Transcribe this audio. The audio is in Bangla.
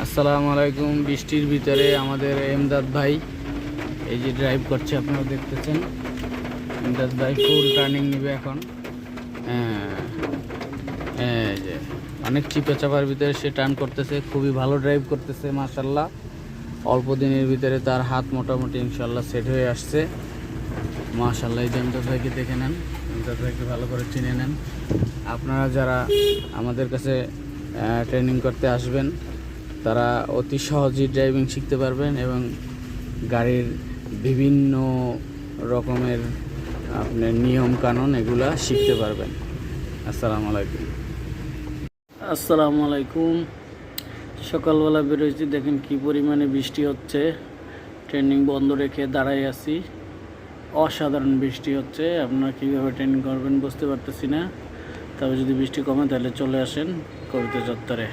আসসালামু আলাইকুম। বৃষ্টির ভিতরে আমাদের এমদাদ ভাই এই যে ড্রাইভ করছে, আপনারা দেখতেছেন। এমদাদ ভাই ফুল টার্নিং নেবে এখন। হ্যাঁ, এই যে অনেক চিপা চাপার ভিতরে সে টার্ন করতেছে, খুবই ভালো ড্রাইভ করতেছে মাশাআল্লাহ। অল্প দিনের ভিতরে তার হাত মোটামুটি ইনশাআল্লাহ সেট হয়ে আসছে মাশাআল্লাহ। এই যে এমদাদ ভাইকে দেখে নেন, এমদাদ ভাইকে ভালো করে চিনে নেন। আপনারা যারা আমাদের কাছে ট্রেনিং করতে আসবেন তারা অতি সহজেই ড্রাইভিং শিখতে পারবেন এবং গাড়ির বিভিন্ন রকমের আপনার নিয়ম কানুন এগুলা শিখতে পারবেন। আসসালামু আলাইকুম। আসসালামু আলাইকুম। সকালবেলা বেরোয়েছি, দেখেন কি পরিমাণে বৃষ্টি হচ্ছে। ট্রেনিং বন্ধ রেখে দাঁড়াই আছি, অসাধারণ বৃষ্টি হচ্ছে। আপনারা কীভাবে ট্রেনিং করবেন বুঝতে পারতেছি না, তবে যদি বৃষ্টি কমে তাহলে চলে আসেন কবিতা চত্বরে।